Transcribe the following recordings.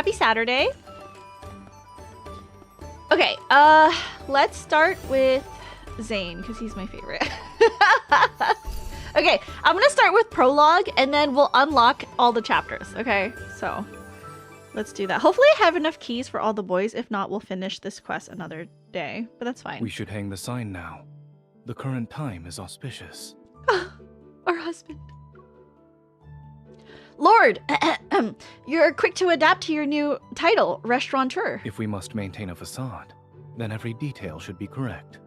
happy Saturday. Okay, let's start with Zayne, because he's my favorite. Okay, I'm gonna start with prologue, and then we'll unlock all the chapters, okay? So, let's do that. Hopefully I have enough keys for all the boys. If not, we'll finish this quest another day, but that's fine. We should hang the sign now. The current time is auspicious. Our husband. Lord, you're quick to adapt to your new title, restaurateur. If we must maintain a facade, then every detail should be correct.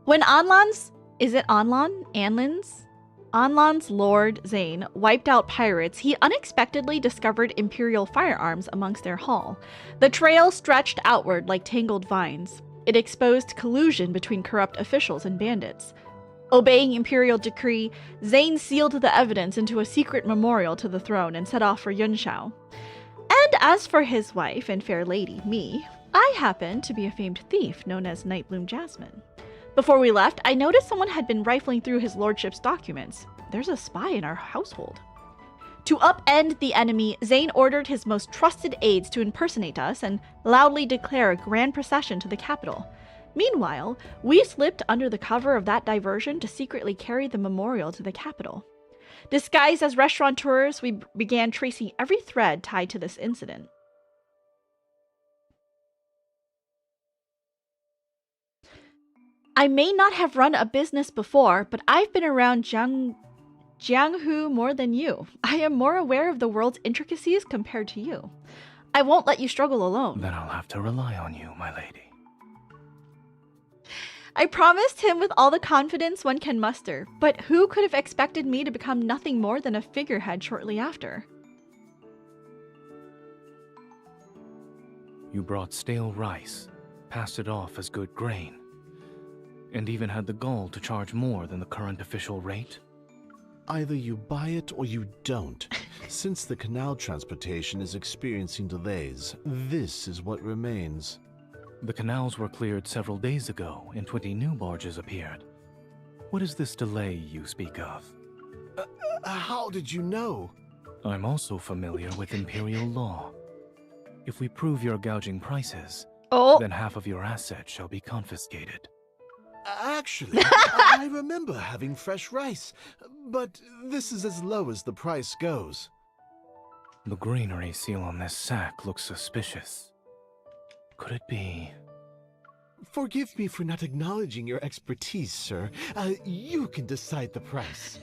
When Anlan's Lord Zayne wiped out pirates, he unexpectedly discovered Imperial firearms amongst their haul. The trail stretched outward like tangled vines. It exposed collusion between corrupt officials and bandits. Obeying Imperial decree, Zayne sealed the evidence into a secret memorial to the throne and set off for Yunshao. And as for his wife and fair lady, me, I happen to be a famed thief known as Nightbloom Jasmine. Before we left, I noticed someone had been rifling through his lordship's documents. There's a spy in our household. To upend the enemy, Zayne ordered his most trusted aides to impersonate us and loudly declare a grand procession to the capital. Meanwhile, we slipped under the cover of that diversion to secretly carry the memorial to the capital. Disguised as restaurateurs, we began tracing every thread tied to this incident. I may not have run a business before, but I've been around Jianghu more than you. I am more aware of the world's intricacies compared to you. I won't let you struggle alone. Then I'll have to rely on you, my lady. I promised him with all the confidence one can muster, but who could have expected me to become nothing more than a figurehead shortly after? You brought stale rice, passed it off as good grain, and even had the gall to charge more than the current official rate? Either you buy it or you don't. Since the canal transportation is experiencing delays, this is what remains. The canals were cleared several days ago, and 20 new barges appeared. What is this delay you speak of? How did you know? I'm also familiar with Imperial law. If we prove you're gouging prices, then half of your assets shall be confiscated. Actually, I remember having fresh rice, but this is as low as the price goes. The granary seal on this sack looks suspicious. Could it be? Forgive me for not acknowledging your expertise, sir. You can decide the price.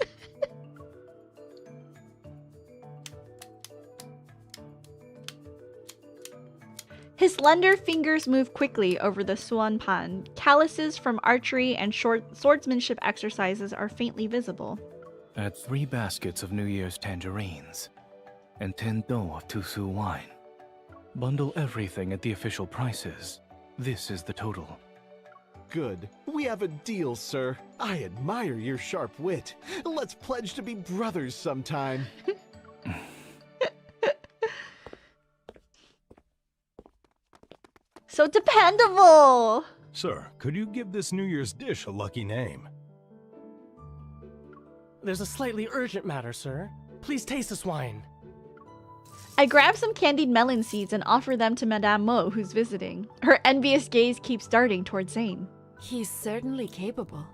His slender fingers move quickly over the suan pan. Calluses from archery and short swordsmanship exercises are faintly visible. Add 3 baskets of New Year's tangerines and 10 dou of Tusu wine. Bundle everything at the official prices. This is the total. Good. We have a deal, sir. I admire your sharp wit. Let's pledge to be brothers sometime. So dependable! Sir, could you give this New Year's dish a lucky name? There's a slightly urgent matter, sir. Please taste this wine. I grab some candied melon seeds and offer them to Madame Mo, who's visiting. Her envious gaze keeps darting towards Zayne. He's certainly capable.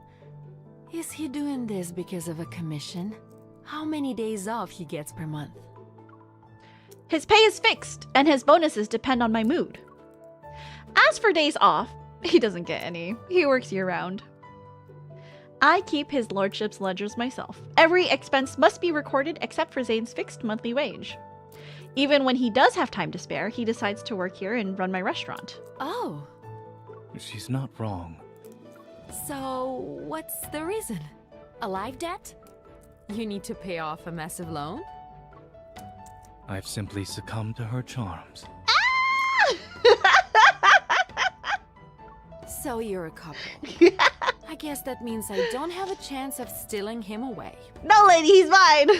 Is he doing this because of a commission? How many days off he gets per month? His pay is fixed, and his bonuses depend on my mood. As for days off, he doesn't get any. He works year-round. I keep his lordship's ledgers myself. Every expense must be recorded except for Zayne's fixed monthly wage. Even when he does have time to spare, he decides to work here and run my restaurant. Oh. She's not wrong. So, what's the reason? A life debt? You need to pay off a massive loan? I've simply succumbed to her charms. So you're a couple. I guess that means I don't have a chance of stealing him away. No, lady, he's mine!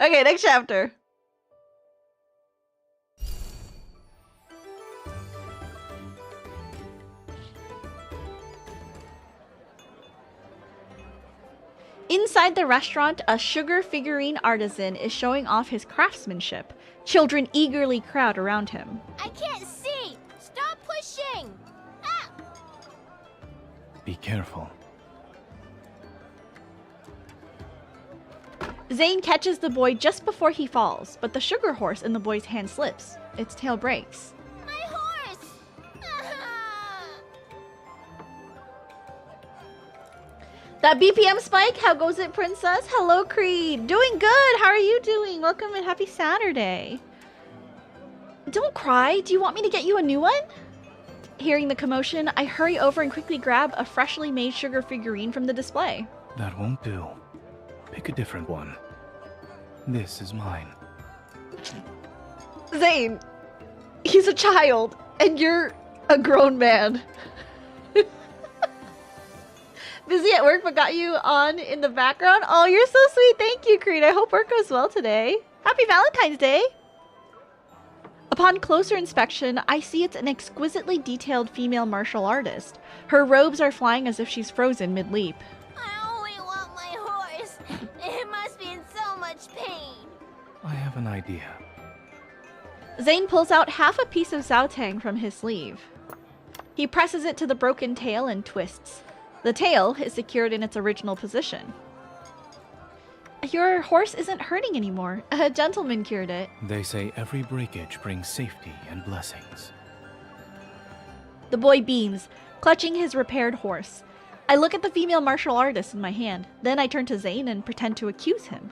Okay, next chapter. Inside the restaurant, a sugar figurine artisan is showing off his craftsmanship. Children eagerly crowd around him. I can't see! Stop pushing! Ah! Be careful. Zayne catches the boy just before he falls, but the sugar horse in the boy's hand slips. Its tail breaks. My horse! Ah! That BPM spike, how goes it, princess? Hello, Creed. Doing good. How are you doing? Welcome and happy Saturday. Don't cry. Do you want me to get you a new one? Hearing the commotion, I hurry over and quickly grab a freshly made sugar figurine from the display. That won't do. Pick a different one. This is mine. Zayne, he's a child, and you're a grown man. Busy at work, but got you on in the background. Oh, you're so sweet. Thank you, Creed. I hope work goes well today. Happy Valentine's Day. Upon closer inspection, I see it's an exquisitely detailed female martial artist. Her robes are flying as if she's frozen mid-leap. I only want my horse. It must be in so much pain. I have an idea. Zayne pulls out half a piece of Zaotang from his sleeve. He presses it to the broken tail and twists. The tail is secured in its original position. Your horse isn't hurting anymore. A gentleman cured it. They say every breakage brings safety and blessings. The boy beams, clutching his repaired horse. I look at the female martial artist in my hand. Then I turn to Zayne and pretend to accuse him.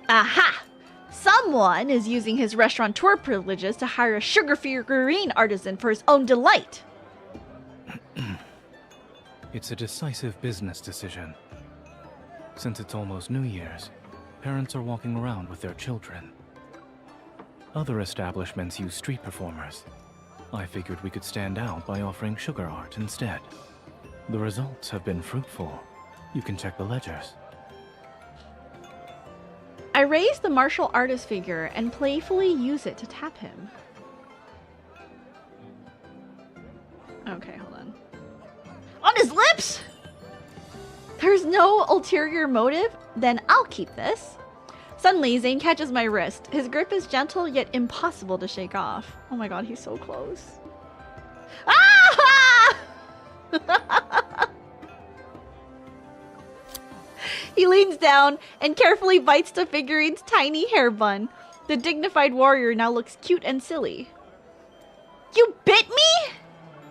Aha! Someone is using his restaurateur privileges to hire a sugar figurine artisan for his own delight. It's a decisive business decision. Since it's almost New Year's, parents are walking around with their children. Other establishments use street performers. I figured we could stand out by offering sugar art instead. The results have been fruitful. You can check the ledgers. I raise the martial artist figure and playfully use it to tap him. Okay, hold on. On his lips? There's no ulterior motive? Then I'll keep this. Suddenly, Zayne catches my wrist. His grip is gentle yet impossible to shake off. Oh my god, he's so close. Ah! He leans down and carefully bites the figurine's tiny hair bun. The dignified warrior now looks cute and silly. You bit me?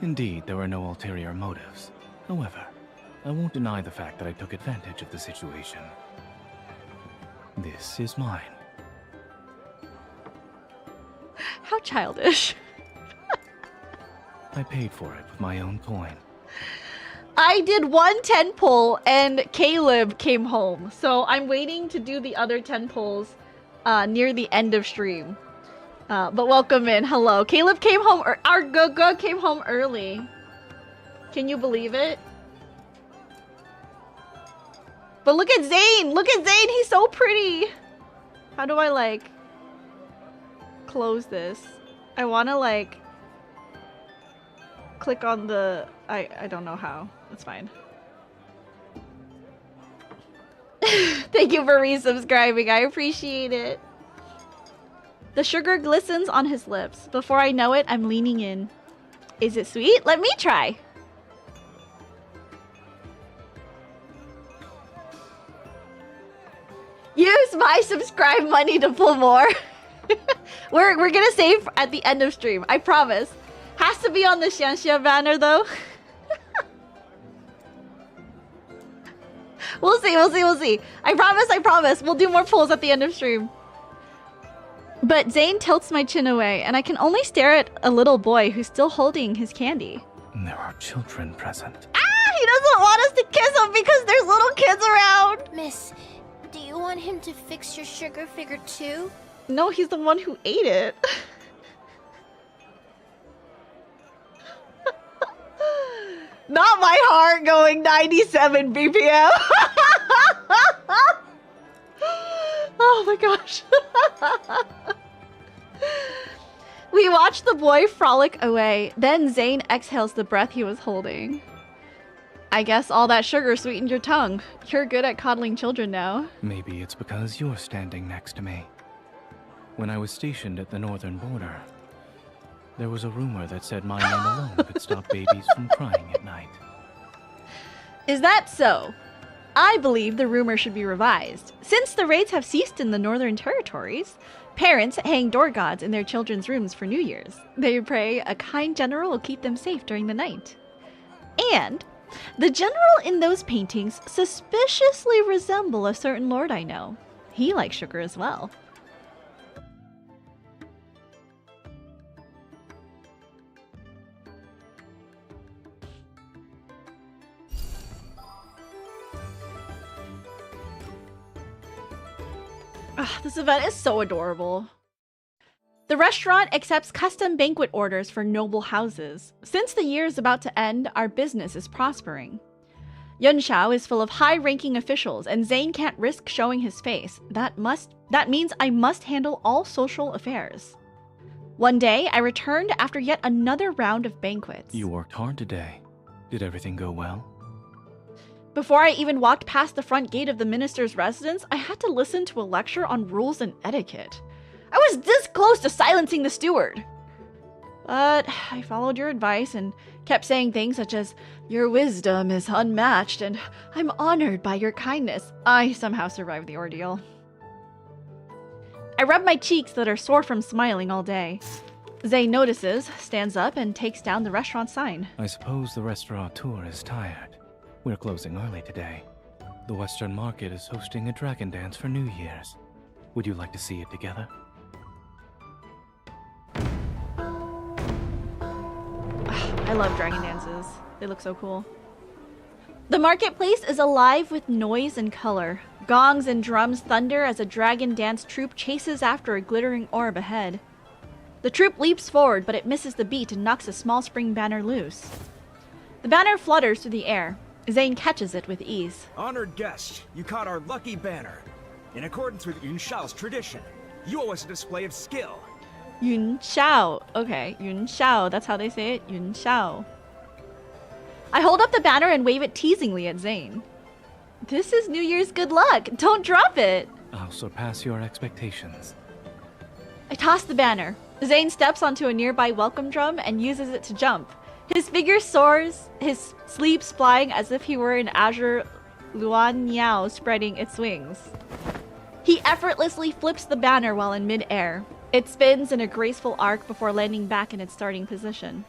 Indeed, there were no ulterior motives. However, I won't deny the fact that I took advantage of the situation. This is mine. How childish. I paid for it with my own coin. I did one 10 pull and Caleb came home. So I'm waiting to do the other 10 pulls near the end of stream. But welcome in. Hello. Caleb came home, or our Gugu came home early. Can you believe it? But look at Zayne! Look at Zayne! He's so pretty! How do I, like, close this? I want to, like, click on the... I don't know how. That's fine. Thank you for resubscribing. I appreciate it. The sugar glistens on his lips. Before I know it, I'm leaning in. Is it sweet? Let me try. Use my subscribe money to pull more. We're gonna save at the end of stream. I promise. Has to be on the Xianxia banner though. We'll see. I promise. We'll do more pulls at the end of stream. But Zayne tilts my chin away, and I can only stare at a little boy who's still holding his candy. There are children present. Ah! He doesn't want us to kiss him because there's little kids around! Miss, do you want him to fix your sugar figure too? No, he's the one who ate it. Not my heart going 97 BPM. Oh my gosh. We watch the boy frolic away. Then Zayne exhales the breath he was holding. I guess all that sugar sweetened your tongue. You're good at coddling children now. Maybe it's because you're standing next to me. When I was stationed at the northern border, there was a rumor that said my name alone could stop babies from crying at night. Is that so? I believe the rumor should be revised. Since the raids have ceased in the northern territories, parents hang door gods in their children's rooms for New Year's. They pray a kind general will keep them safe during the night. And the general in those paintings suspiciously resemble a certain lord I know. He likes sugar as well. This event is so adorable. The restaurant accepts custom banquet orders for noble houses. Since the year is about to end, our business is prospering. Yunshao is full of high-ranking officials, and Zayne can't risk showing his face. That means I must handle all social affairs. One day, I returned after yet another round of banquets. You worked hard today. Did everything go well? Before I even walked past the front gate of the minister's residence, I had to listen to a lecture on rules and etiquette. I was this close to silencing the steward. But I followed your advice and kept saying things such as, "Your wisdom is unmatched and I'm honored by your kindness." I somehow survived the ordeal. I rub my cheeks that are sore from smiling all day. Zayne notices, stands up, and takes down the restaurant sign. I suppose the restaurateur is tired. We're closing early today. The Western Market is hosting a dragon dance for New Year's. Would you like to see it together? I love dragon dances. They look so cool. The marketplace is alive with noise and color. Gongs and drums thunder as a dragon dance troupe chases after a glittering orb ahead. The troupe leaps forward, but it misses the beat and knocks a small spring banner loose. The banner flutters through the air. Zayne catches it with ease. Honored guest, you caught our lucky banner. In accordance with Yunshao's tradition, you owe us a display of skill. Yunshao. Okay, Yunshao. That's how they say it. Yunshao. I hold up the banner and wave it teasingly at Zayne. This is New Year's good luck. Don't drop it. I'll surpass your expectations. I toss the banner. Zayne steps onto a nearby welcome drum and uses it to jump. His figure soars, his sleeves flying as if he were an azure luan niao spreading its wings. He effortlessly flips the banner while in mid-air. It spins in a graceful arc before landing back in its starting position.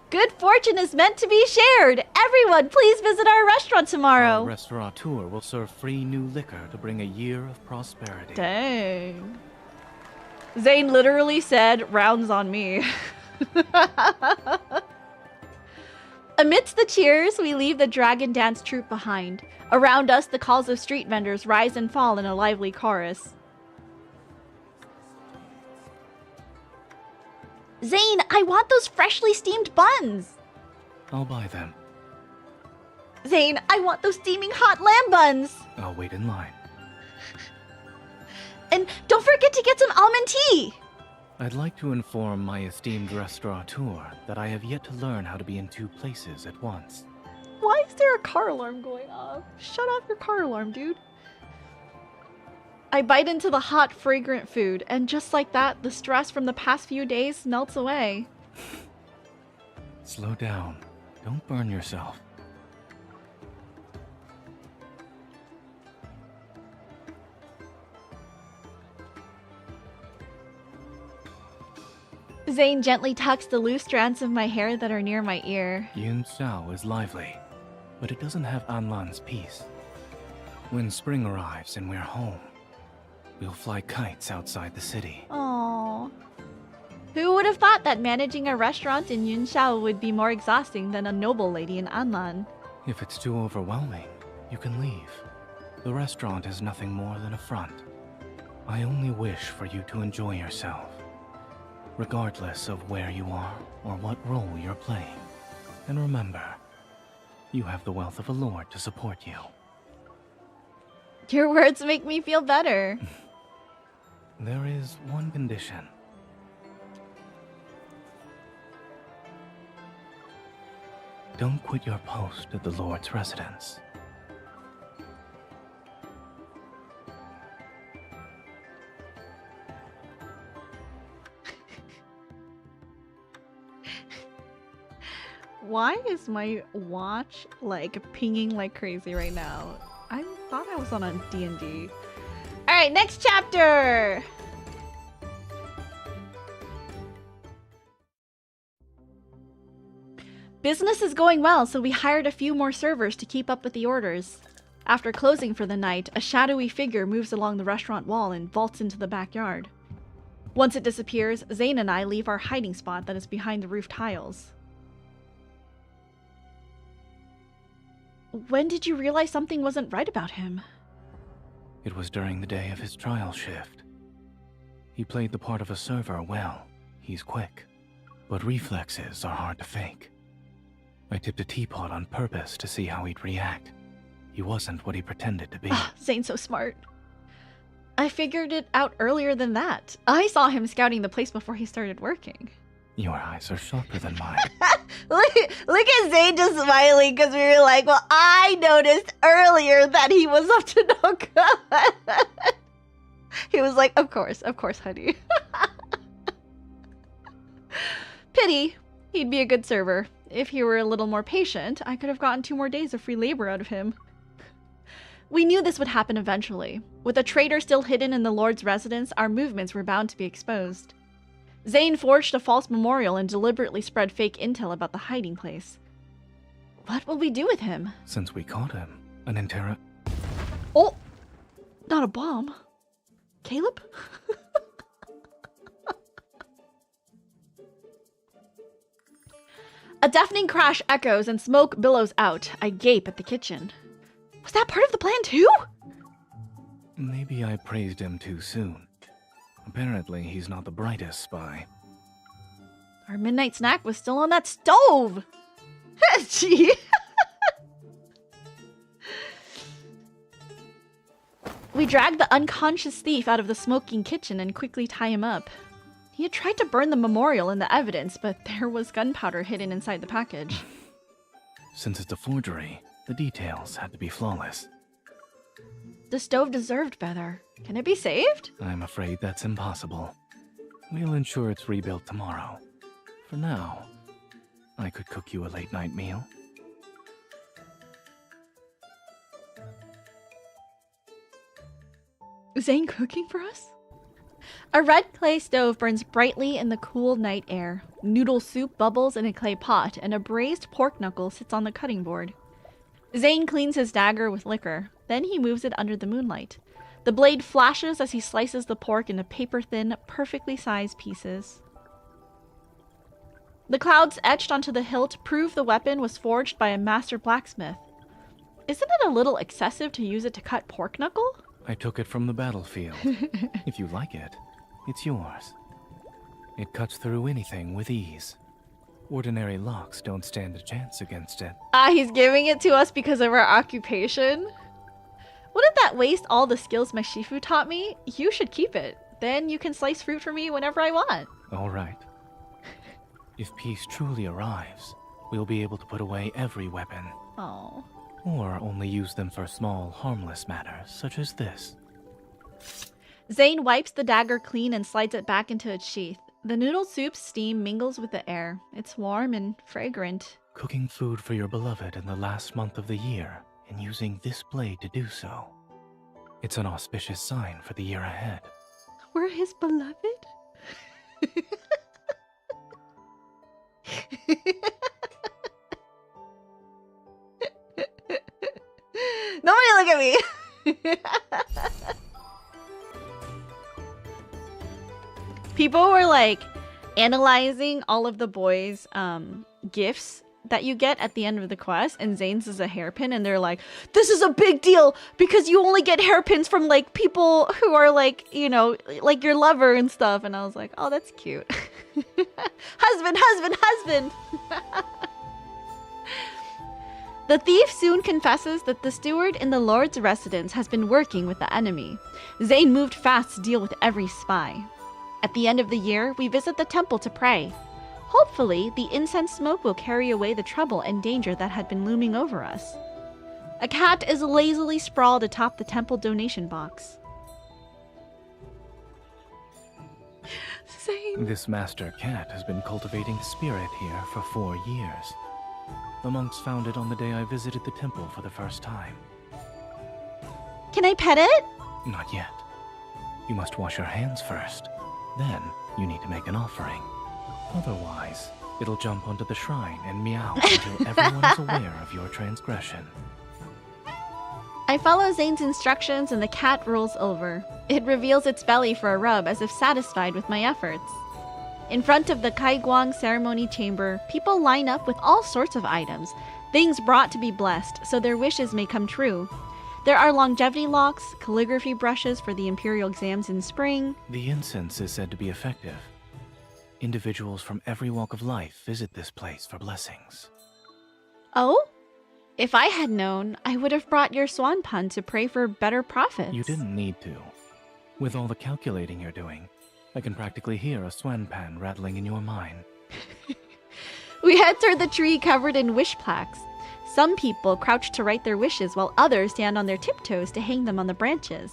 Good fortune is meant to be shared! Everyone, please visit our restaurant tomorrow! Our restaurateur will serve free new liquor to bring a year of prosperity. Dang. Zayne literally said, "Rounds on me." Amidst the cheers, we leave the dragon dance troupe behind. Around us, the calls of street vendors rise and fall in a lively chorus. Zayne, I want those freshly steamed buns! I'll buy them. Zayne, I want those steaming hot lamb buns! I'll wait in line. And don't forget to get some almond tea! I'd like to inform my esteemed restaurateur that I have yet to learn how to be in two places at once. Why is there a car alarm going off? Shut off your car alarm, dude. I bite into the hot, fragrant food, and just like that, the stress from the past few days melts away. Slow down. Don't burn yourself. Zayne gently tucks the loose strands of my hair that are near my ear. Yunsao is lively, but it doesn't have Anlan's peace. When spring arrives and we're home, we'll fly kites outside the city. Aww. Who would have thought that managing a restaurant in Yunshao would be more exhausting than a noble lady in Anlan? If it's too overwhelming, you can leave. The restaurant is nothing more than a front. I only wish for you to enjoy yourself, regardless of where you are or what role you're playing. And remember, you have the wealth of a lord to support you. Your words make me feel better. There is one condition. Don't quit your post at the Lord's residence. Why is my watch like pinging like crazy right now? I thought I was on a D&D. All right, next chapter. Business is going well, so we hired a few more servers to keep up with the orders. After closing for the night, a shadowy figure moves along the restaurant wall and vaults into the backyard. Once it disappears, Zayne and I leave our hiding spot that is behind the roof tiles. When did you realize something wasn't right about him? It was during the day of his trial shift. He played the part of a server well. He's quick, but reflexes are hard to fake. I tipped a teapot on purpose to see how he'd react. He wasn't what he pretended to be. Zayne's so smart. I figured it out earlier than that. I saw him scouting the place before he started working. Your eyes are sharper than mine. Look at Zayne just smiling because we were like, well, I noticed earlier that he was up to no good. He was like, of course, honey. Pity. He'd be a good server. If he were a little more patient, I could have gotten 2 more days of free labor out of him. We knew this would happen eventually. With a traitor still hidden in the Lord's residence, our movements were bound to be exposed. Zayne forged a false memorial and deliberately spread fake intel about the hiding place. What will we do with him? Since we caught him, an Oh! Not a bomb. Caleb? A deafening crash echoes and smoke billows out. I gape at the kitchen. Was that part of the plan too? Maybe I praised him too soon. Apparently, he's not the brightest spy. Our midnight snack was still on that stove! Gee! We drag the unconscious thief out of the smoking kitchen and quickly tie him up. He had tried to burn the memorial and the evidence, but there was gunpowder hidden inside the package. Since it's a forgery, the details had to be flawless. The stove deserved better. Can it be saved? I'm afraid that's impossible. We'll ensure it's rebuilt tomorrow. For now, I could cook you a late-night meal. Zayne cooking for us? A red clay stove burns brightly in the cool night air. Noodle soup bubbles in a clay pot, and a braised pork knuckle sits on the cutting board. Zayne cleans his dagger with liquor. Then he moves it under the moonlight. The blade flashes as he slices the pork into paper-thin, perfectly sized pieces. The clouds etched onto the hilt prove the weapon was forged by a master blacksmith. Isn't it a little excessive to use it to cut pork knuckle? I took it from the battlefield. If you like it, it's yours. It cuts through anything with ease. Ordinary locks don't stand a chance against it. He's giving it to us because of our occupation? Wouldn't that waste all the skills my Shifu taught me? You should keep it. Then you can slice fruit for me whenever I want. All right. If peace truly arrives, we'll be able to put away every weapon. Oh. Or only use them for small, harmless matters, such as this. Zayne wipes the dagger clean and slides it back into its sheath. The noodle soup's steam mingles with the air. It's warm and fragrant. Cooking food for your beloved in the last month of the year, and using this blade to do so. It's an auspicious sign for the year ahead. We're his beloved? Nobody look at me! People were like analyzing all of the boys' gifts that you get at the end of the quest, and Zayne's is a hairpin, and they're like, this is a big deal because you only get hairpins from like people who are like, you know, like your lover and stuff. And I was like, oh, that's cute. Husband. The thief soon confesses that the steward in the Lord's residence has been working with the enemy. Zayne moved fast to deal with every spy. At the end of the year, we visit the temple to pray. Hopefully, the incense smoke will carry away the trouble and danger that had been looming over us. A cat is lazily sprawled atop the temple donation box. Zayne. This master cat has been cultivating spirit here for 4 years. The monks found it on the day I visited the temple for the first time. Can I pet it? Not yet. You must wash your hands first. Then, you need to make an offering. Otherwise, it'll jump onto the shrine and meow until everyone is aware of your transgression. I follow Zayne's instructions and the cat rolls over. It reveals its belly for a rub as if satisfied with my efforts. In front of the Kaiguang ceremony chamber, people line up with all sorts of items, things brought to be blessed so their wishes may come true. There are longevity locks, calligraphy brushes for the imperial exams in spring. The incense is said to be effective. Individuals from every walk of life visit this place for blessings. Oh? If I had known, I would have brought your swan pun to pray for better profits. You didn't need to. With all the calculating you're doing, I can practically hear a swan pan rattling in your mind. We head toward the tree covered in wish plaques. Some people crouch to write their wishes while others stand on their tiptoes to hang them on the branches.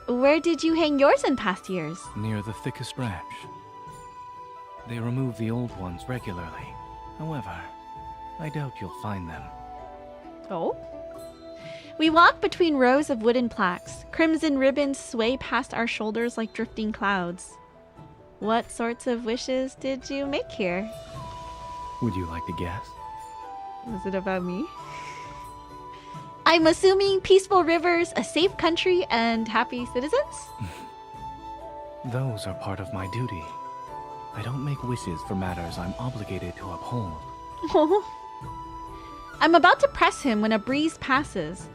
Where did you hang yours in past years? Near the thickest branch. They remove the old ones regularly. However, I doubt you'll find them. Oh? We walk between rows of wooden plaques. Crimson ribbons sway past our shoulders like drifting clouds. What sorts of wishes did you make here? Would you like to guess? Was it about me? I'm assuming peaceful rivers, a safe country, and happy citizens? Those are part of my duty. I don't make wishes for matters I'm obligated to uphold. I'm about to press him when a breeze passes.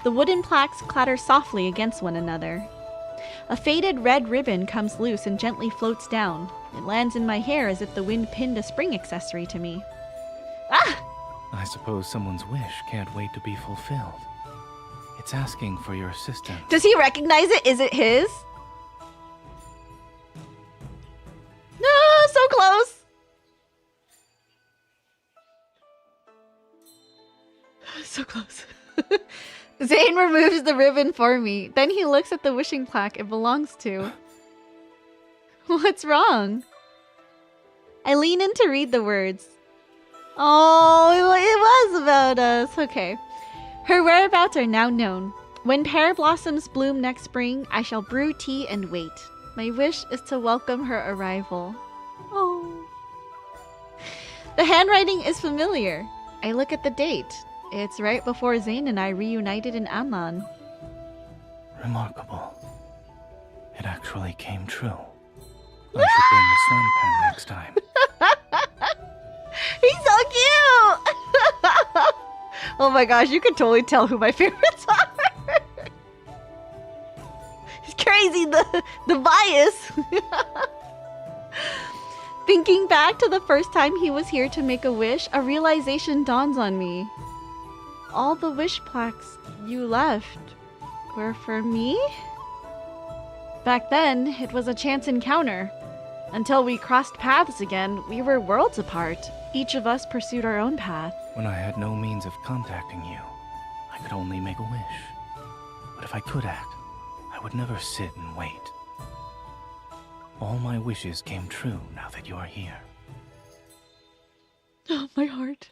The wooden plaques clatter softly against one another. A faded red ribbon comes loose and gently floats down. It lands in my hair as if the wind pinned a spring accessory to me. Ah! I suppose someone's wish can't wait to be fulfilled. It's asking for your assistance. Does he recognize it? Is it his? No, so close! So close. Zayne removes the ribbon for me. Then he looks at the wishing plaque it belongs to. What's wrong? I lean in to read the words. Oh, it was about us. Okay. Her whereabouts are now known. When pear blossoms bloom next spring, I shall brew tea and wait. My wish is to welcome her arrival. Oh. The handwriting is familiar. I look at the date. It's right before Zayne and I reunited in Amman. Remarkable. It actually came true. I should bring the swan pen next time. He's so cute! Oh my gosh, you can totally tell who my favorites are. It's crazy, the bias. Thinking back to the first time he was here to make a wish, a realization dawns on me. All the wish plaques you left were for me? Back then, it was a chance encounter. Until we crossed paths again, we were worlds apart. Each of us pursued our own path. When I had no means of contacting you, I could only make a wish. But if I could act, I would never sit and wait. All my wishes came true now that you are here. Oh, my heart.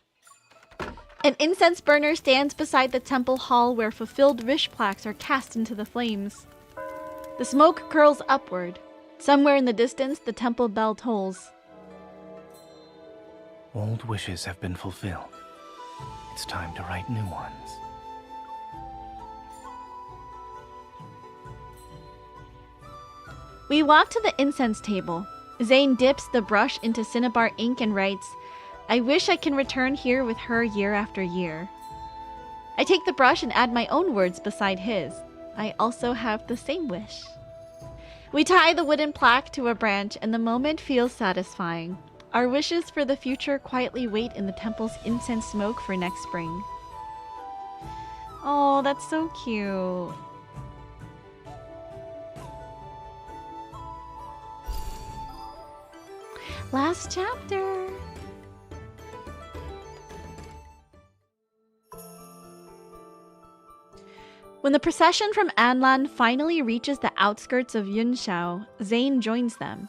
An incense burner stands beside the temple hall where fulfilled wish plaques are cast into the flames. The smoke curls upward. Somewhere in the distance, the temple bell tolls. Old wishes have been fulfilled. It's time to write new ones. We walk to the incense table. Zayne dips the brush into cinnabar ink and writes, I wish I can return here with her year after year. I take the brush and add my own words beside his. I also have the same wish. We tie the wooden plaque to a branch and the moment feels satisfying. Our wishes for the future quietly wait in the temple's incense smoke for next spring. Oh, that's so cute. Last chapter. When the procession from Anlan finally reaches the outskirts of Yunshao, Zayne joins them.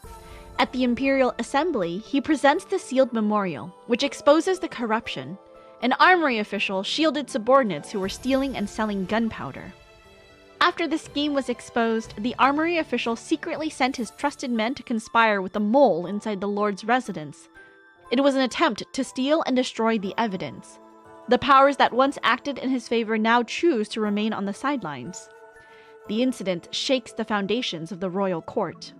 At the Imperial Assembly, he presents the sealed memorial, which exposes the corruption. An armory official shielded subordinates who were stealing and selling gunpowder. After the scheme was exposed, the armory official secretly sent his trusted men to conspire with a mole inside the Lord's residence. It was an attempt to steal and destroy the evidence. The powers that once acted in his favor now choose to remain on the sidelines. The incident shakes the foundations of the royal court.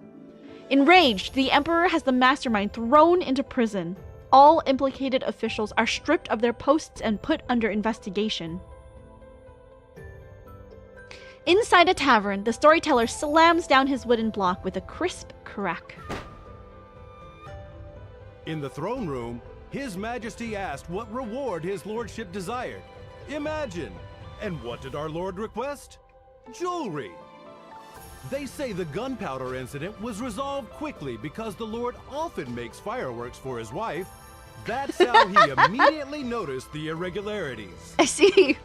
Enraged, the Emperor has the mastermind thrown into prison. All implicated officials are stripped of their posts and put under investigation. Inside a tavern, the storyteller slams down his wooden block with a crisp crack. In the throne room, His Majesty asked what reward his lordship desired. Imagine! And what did our lord request? Jewelry! They say the gunpowder incident was resolved quickly because the lord often makes fireworks for his wife. That's how he immediately noticed the irregularities. I see.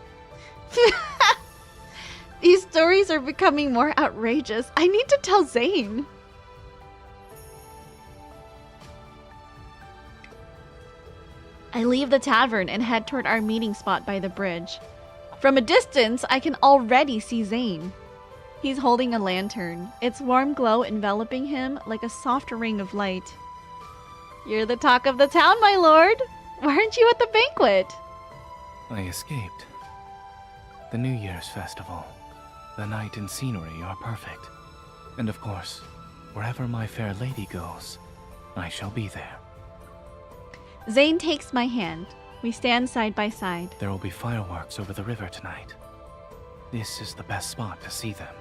These stories are becoming more outrageous. I need to tell Zayne. I leave the tavern and head toward our meeting spot by the bridge. From a distance, I can already see Zayne. He's holding a lantern, its warm glow enveloping him like a soft ring of light. You're the talk of the town, my lord. Why aren't you at the banquet? I escaped. The New Year's festival. The night and scenery are perfect. And of course, wherever my fair lady goes, I shall be there. Zayne takes my hand. We stand side by side. There will be fireworks over the river tonight. This is the best spot to see them.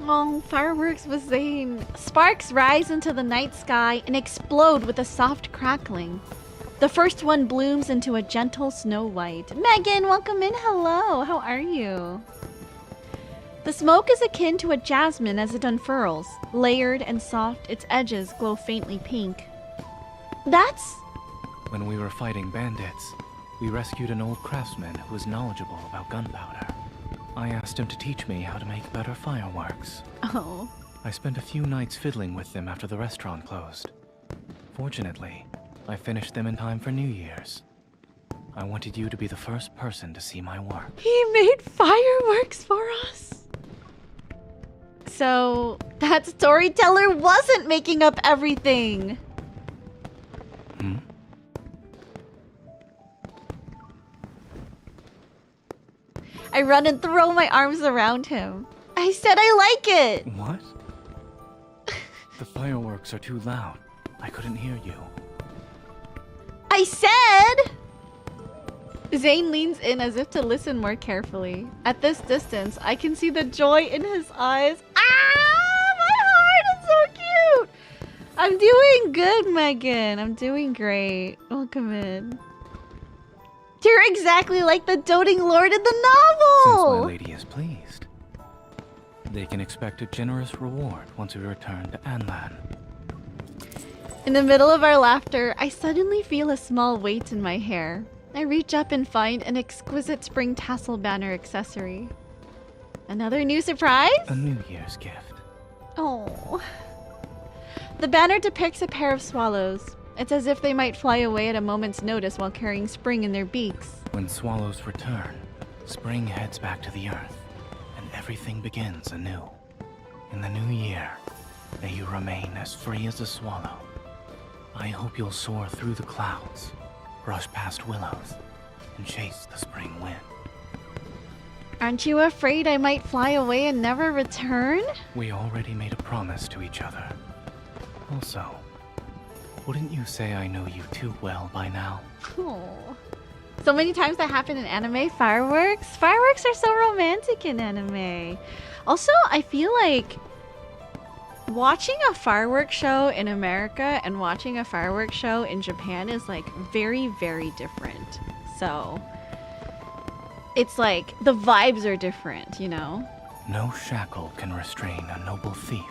Oh, fireworks with Zayne. Sparks rise into the night sky and explode with a soft crackling. The first one blooms into a gentle snow white. Megan, welcome in. Hello. How are you? The smoke is akin to a jasmine as it unfurls. Layered and soft, its edges glow faintly pink. That's... When we were fighting bandits, we rescued an old craftsman who was knowledgeable about gunpowder. I asked him to teach me how to make better fireworks. Oh. I spent a few nights fiddling with them after the restaurant closed. Fortunately, I finished them in time for New Year's. I wanted you to be the first person to see my work. He made fireworks for us. So, that storyteller wasn't making up everything. Hmm? I run and throw my arms around him. I said I like it. What? The fireworks are too loud. I couldn't hear you. I said... Zayne leans in as if to listen more carefully. At this distance, I can see the joy in his eyes. Ah, my heart is so cute. I'm doing good, Megan. I'm doing great. Welcome in. You're exactly like the doting lord in the novel. Since my lady is pleased, they can expect a generous reward once we return to Anlan. In the middle of our laughter, I suddenly feel a small weight in my hair. I reach up and find an exquisite spring tassel banner accessory. Another new surprise? A New Year's gift. Oh. The banner depicts a pair of swallows. It's as if they might fly away at a moment's notice while carrying spring in their beaks. When swallows return, spring heads back to the earth, and everything begins anew. In the new year, may you remain as free as a swallow. I hope you'll soar through the clouds, brush past willows, and chase the spring wind. Aren't you afraid I might fly away and never return? We already made a promise to each other. Also, wouldn't you say I know you too well by now? Oh. So many times that happen in anime. Fireworks? Fireworks are so romantic in anime. Also, I feel like watching a fireworks show in America and watching a fireworks show in Japan is like very, very different. So it's like the vibes are different, you know? No shackle can restrain a noble thief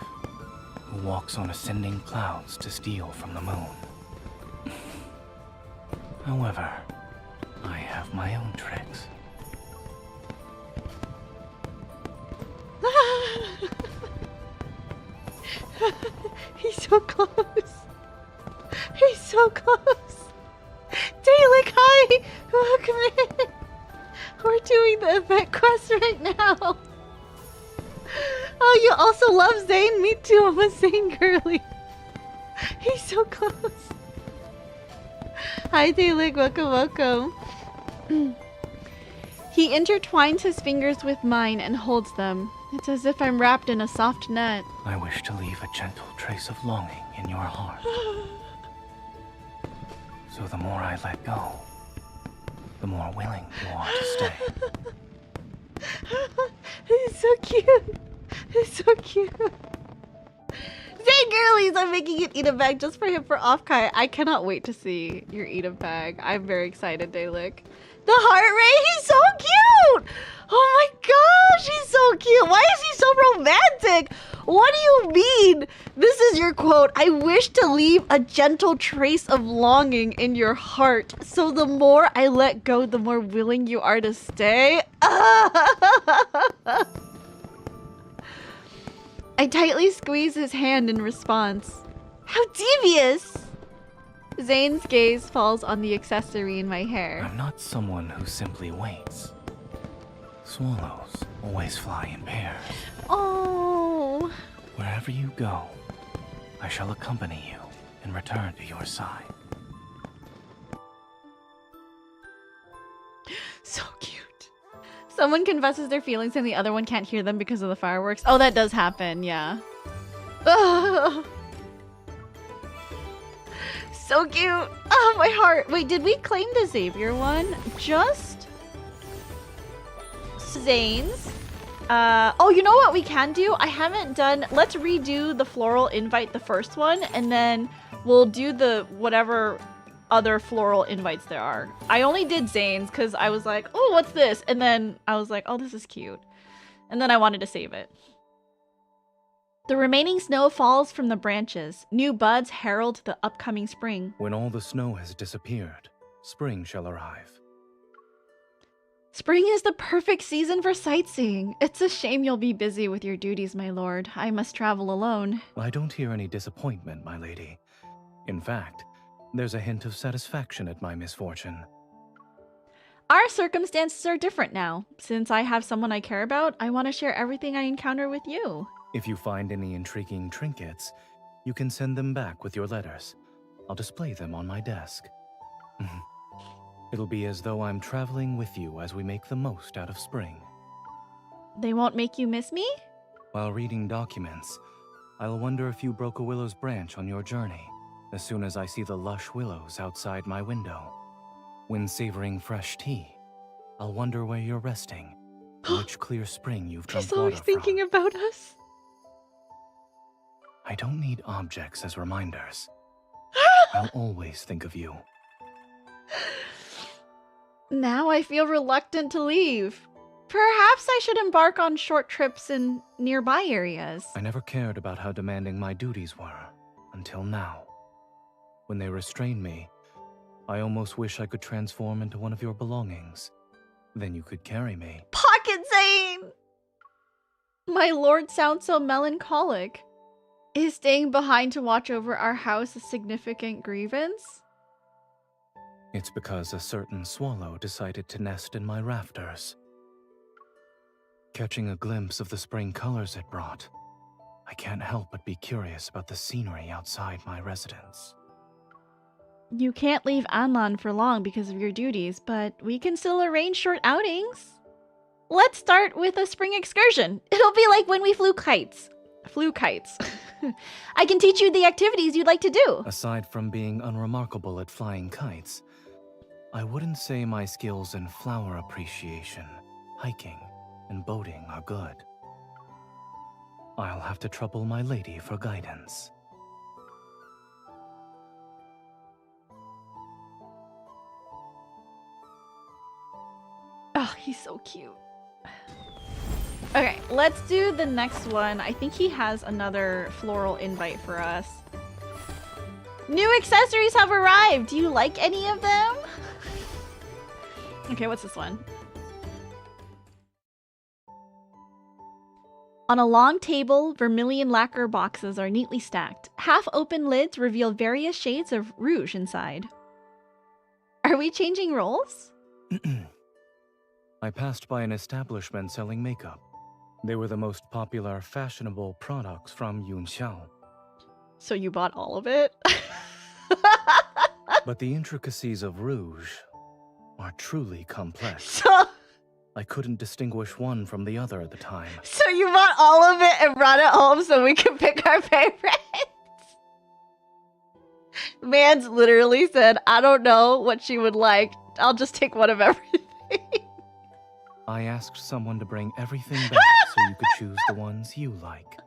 who walks on ascending clouds to steal from the moon. However, I have my own tricks. He's so close. He's so close. Dalek, hi! Welcome in. We're doing the event quest right now. Oh, you also love Zayne? Me too, I'm a Zayne girly. He's so close. Hi, Dalek, welcome. He intertwines his fingers with mine and holds them. It's as if I'm wrapped in a soft net. I wish to leave a gentle trace of longing in your heart. So the more I let go, the more willing you are to stay. He's so cute. He's so cute. Zayne girlies, I'm making an eat-a bag just for him for Offkai. I cannot wait to see your eat-a bag. I'm very excited, Dalek. The heart rate, he's so cute! Oh my gosh, he's so cute. Why is he so romantic? What do you mean? This is your quote. I wish to leave a gentle trace of longing in your heart. So the more I let go, the more willing you are to stay. I tightly squeeze his hand in response. How devious! Zayne's gaze falls on the accessory in my hair. I'm not someone who simply waits. Swallows always fly in pairs. Oh. Wherever you go, I shall accompany you and return to your side. So cute. Someone confesses their feelings and the other one can't hear them because of the fireworks. Oh, that does happen, yeah. So cute. Oh, my heart. Wait, did we claim the Xavier one? Just Zayne's. Oh, you know what we can do? I haven't done... Let's redo the Floral invite, the first one, and then we'll do the whatever other Floral invites there are. I only did Zayne's because I was like, oh, what's this? And then I was like, oh, this is cute. And then I wanted to save it. The remaining snow falls from the branches. New buds herald the upcoming spring. When all the snow has disappeared, spring shall arrive. Spring is the perfect season for sightseeing. It's a shame you'll be busy with your duties, my lord. I must travel alone. I don't hear any disappointment, my lady. In fact, there's a hint of satisfaction at my misfortune. Our circumstances are different now. Since I have someone I care about, I want to share everything I encounter with you. If you find any intriguing trinkets, you can send them back with your letters. I'll display them on my desk. It'll be as though I'm traveling with you as we make the most out of spring. They won't make you miss me? While reading documents, I'll wonder if you broke a willow's branch on your journey, as soon as I see the lush willows outside my window. When savoring fresh tea, I'll wonder where you're resting, which clear spring you've drunk He's water always thinking from. about us. I don't need objects as reminders. I'll always think of you. Now I feel reluctant to leave. Perhaps I should embark on short trips in nearby areas. I never cared about how demanding my duties were, until now. When they restrained me, I almost wish I could transform into one of your belongings. Then you could carry me. Pocket Zayne! My lord sounds so melancholic. Is staying behind to watch over our house a significant grievance? It's because a certain swallow decided to nest in my rafters. Catching a glimpse of the spring colors it brought, I can't help but be curious about the scenery outside my residence. You can't leave Anlan for long because of your duties, but we can still arrange short outings. Let's start with a spring excursion. It'll be like when we flew kites. I can teach you the activities you'd like to do. Aside from being unremarkable at flying kites, I wouldn't say my skills in flower appreciation, hiking, and boating are good. I'll have to trouble my lady for guidance. Oh, he's so cute. Okay, let's do the next one. I think he has another floral invite for us. New accessories have arrived! Do you like any of them? Okay, what's this one? On a long table, vermilion lacquer boxes are neatly stacked. Half-open lids reveal various shades of rouge inside. Are we changing roles? I passed by an establishment selling makeup. They were the most popular fashionable products from Yunxiao. So you bought all of it? But the intricacies of rouge are truly complex. So I couldn't distinguish one from the other at the time. So you bought all of it and brought it home so we could pick our favorites? Man's literally said, I don't know what she would like. I'll just take one of everything. I asked someone to bring everything back so you could choose the ones you like.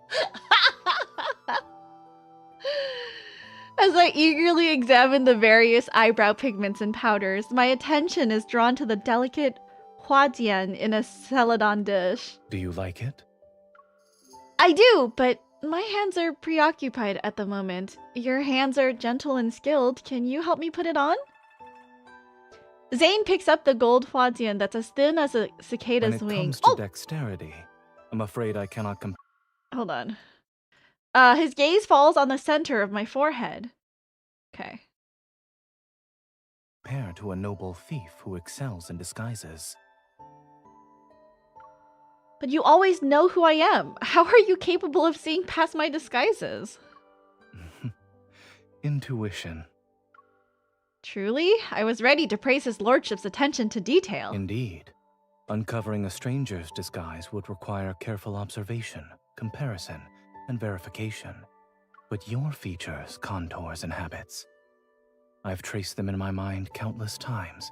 As I eagerly examine the various eyebrow pigments and powders, my attention is drawn to the delicate huajian in a celadon dish. Do you like it? I do, but my hands are preoccupied at the moment. Your hands are gentle and skilled. Can you help me put it on? Zayne picks up the gold huajian that's as thin as a cicada's when it wing. comes to dexterity, I'm afraid I cannot Hold on. His gaze falls on the center of my forehead. Okay. compare to a noble thief who excels in disguises. But you always know who I am. How are you capable of seeing past my disguises? Intuition. Truly? I was ready to praise his lordship's attention to detail. Indeed. Uncovering a stranger's disguise would require careful observation, comparison, and verification. But your features, contours, and habits, I've traced them in my mind countless times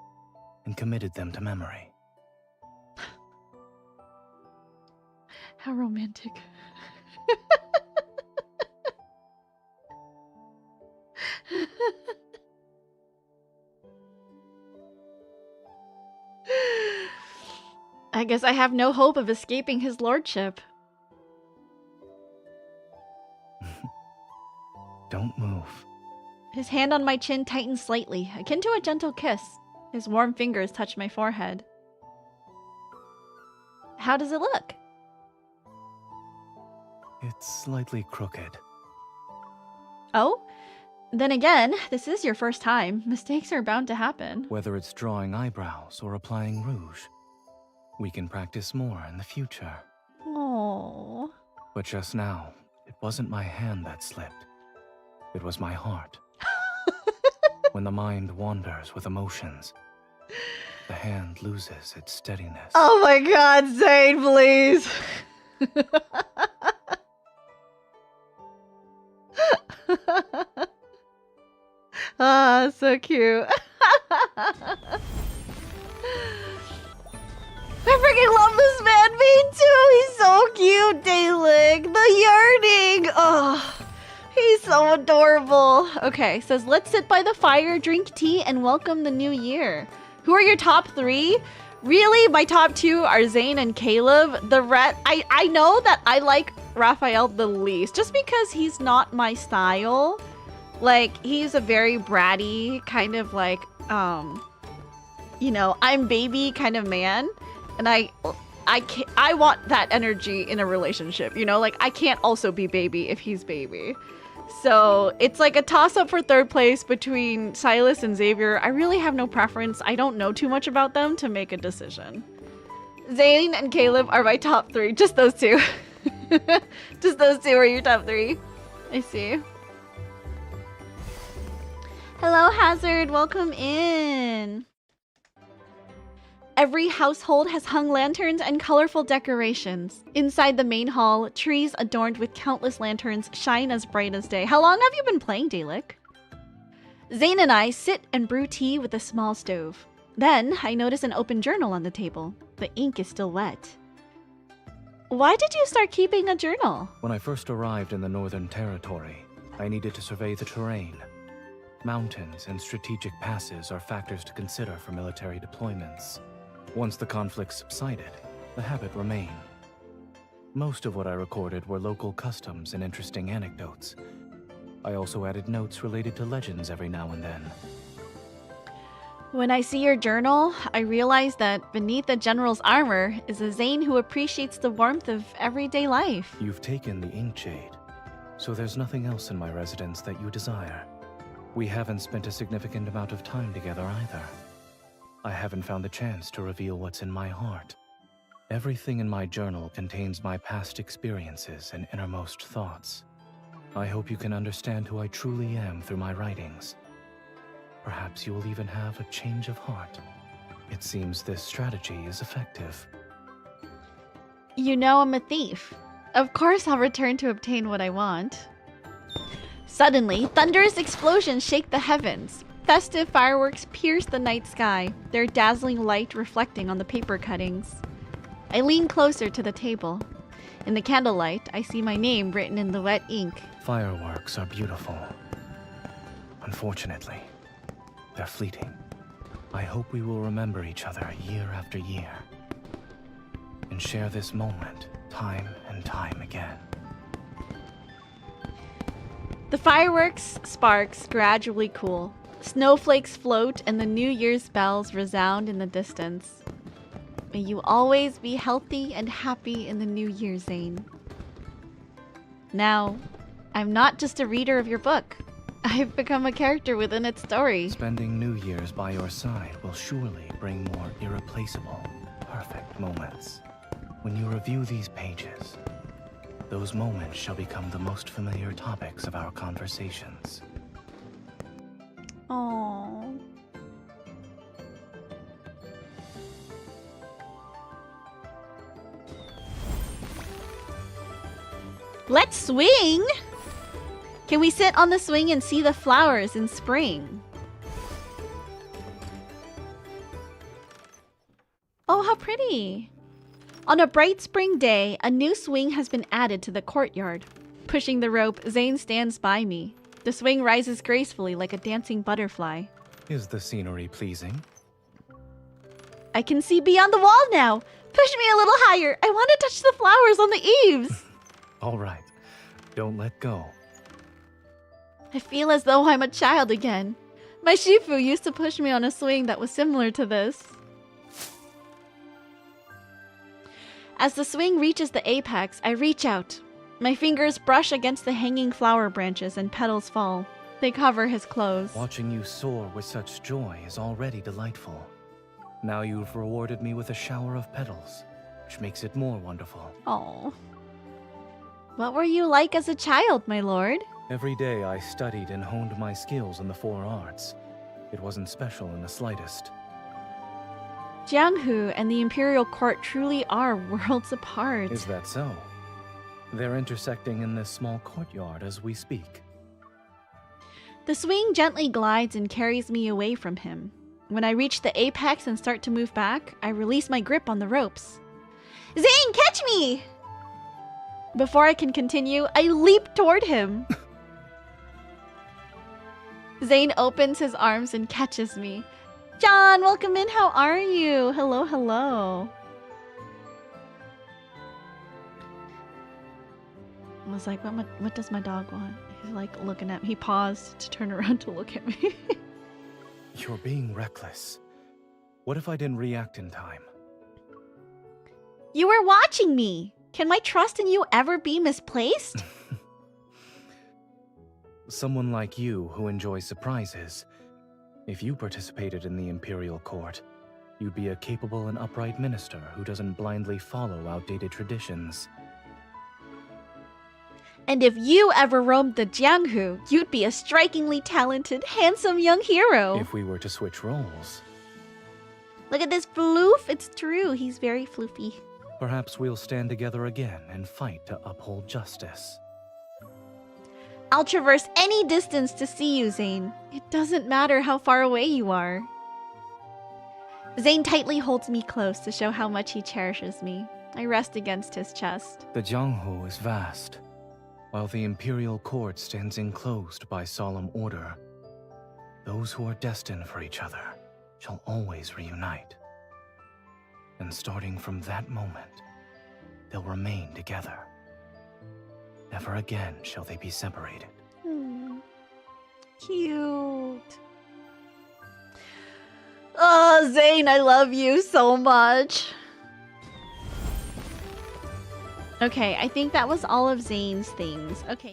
and committed them to memory. How romantic. I guess I have no hope of escaping his lordship. Don't move. His hand on my chin tightens slightly, akin to a gentle kiss. His warm fingers touch my forehead. How does it look? It's slightly crooked. Oh? Then again, this is your first time. Mistakes are bound to happen. Whether it's drawing eyebrows or applying rouge, we can practice more in the future. Oh. But just now, it wasn't my hand that slipped. It was my heart. When the mind wanders with emotions, the hand loses its steadiness. Oh my god, Zayne, please! Ah, so cute. I freaking love this man. Me too. He's so cute, Dalek. The yearning. Oh, he's so adorable. Okay, says let's sit by the fire, drink tea, and welcome the new year. Who are your top three? Really, my top two are Zayne and Caleb. The rest, I know that I like Raphael the least, just because he's not my style. Like, he's a very bratty kind of like, you know, I'm baby kind of man. And I want that energy in a relationship, you know? Like, I can't also be baby if he's baby. So it's like a toss-up for third place between Silas and Xavier. I really have no preference. I don't know too much about them to make a decision. Zayne and Caleb are my top three. Just those two. Just those two are your top three. I see. Hello, Hazard. Welcome in. Every household has hung lanterns and colorful decorations. Inside the main hall, trees adorned with countless lanterns shine as bright as day. How long have you been playing, Dalek? Zayne and I sit and brew tea with a small stove. Then, I notice an open journal on the table. The ink is still wet. Why did you start keeping a journal? When I first arrived in the Northern Territory, I needed to survey the terrain. Mountains and strategic passes are factors to consider for military deployments. Once the conflict subsided, the habit remained. Most of what I recorded were local customs and interesting anecdotes. I also added notes related to legends every now and then. When I see your journal, I realize that beneath the general's armor is a Zayne who appreciates the warmth of everyday life. You've taken the ink shade, so there's nothing else in my residence that you desire. We haven't spent a significant amount of time together either. I haven't found the chance to reveal what's in my heart. Everything in my journal contains my past experiences and innermost thoughts. I hope you can understand who I truly am through my writings. Perhaps you will even have a change of heart. It seems this strategy is effective. You know I'm a thief. Of course I'll return to obtain what I want. Suddenly, thunderous explosions shake the heavens. Festive fireworks pierce the night sky, their dazzling light reflecting on the paper cuttings. I lean closer to the table. In the candlelight, I see my name written in the wet ink. Fireworks are beautiful. Unfortunately, they're fleeting. I hope we will remember each other year after year and share this moment time and time again. The fireworks sparks gradually cool. Snowflakes float and the New Year's bells resound in the distance. May you always be healthy and happy in the new year, Zayne. Now, I'm not just a reader of your book. I've become a character within its story. Spending New Year's by your side will surely bring more irreplaceable, perfect moments. When you review these pages, those moments shall become the most familiar topics of our conversations. Aww. Let's swing! Can we sit on the swing and see the flowers in spring? Oh, how pretty! On a bright spring day, a new swing has been added to the courtyard. Pushing the rope, Zayne stands by me. The swing rises gracefully like a dancing butterfly. Is the scenery pleasing? I can see beyond the wall now! Push me a little higher! I want to touch the flowers on the eaves! All right, don't let go. I feel as though I'm a child again. My Shifu used to push me on a swing that was similar to this. As the swing reaches the apex, I reach out. My fingers brush against the hanging flower branches and petals fall. They cover his clothes. Watching you soar with such joy is already delightful. Now you've rewarded me with a shower of petals, which makes it more wonderful. Oh. What were you like as a child, my lord? Every day I studied and honed my skills in the four arts. It wasn't special in the slightest. Jianghu and the Imperial Court truly are worlds apart. Is that so? They're intersecting in this small courtyard as we speak. The swing gently glides and carries me away from him. When I reach the apex and start to move back, I release my grip on the ropes. Zayne, catch me! Before I can continue, I leap toward him. Zayne opens his arms and catches me. John, welcome in. How are you? Hello, hello. I was like, what does my dog want? He's like looking at me. He paused to turn around to look at me. You're being reckless. What if I didn't react in time? You were watching me. Can my trust in you ever be misplaced? Someone like you who enjoys surprises. If you participated in the Imperial Court, you'd be a capable and upright minister who doesn't blindly follow outdated traditions. And if you ever roamed the Jianghu, you'd be a strikingly talented, handsome young hero. If we were to switch roles. Look at this floof. It's true. He's very floofy. Perhaps we'll stand together again and fight to uphold justice. I'll traverse any distance to see you, Zayne. It doesn't matter how far away you are. Zayne tightly holds me close to show how much he cherishes me. I rest against his chest. The Jianghu is vast, while the Imperial Court stands enclosed by solemn order. Those who are destined for each other shall always reunite. And starting from that moment, they'll remain together. Never again shall they be separated. Cute. Oh, Zayne, I love you so much. Okay, I think that was all of Zayne's things. Okay.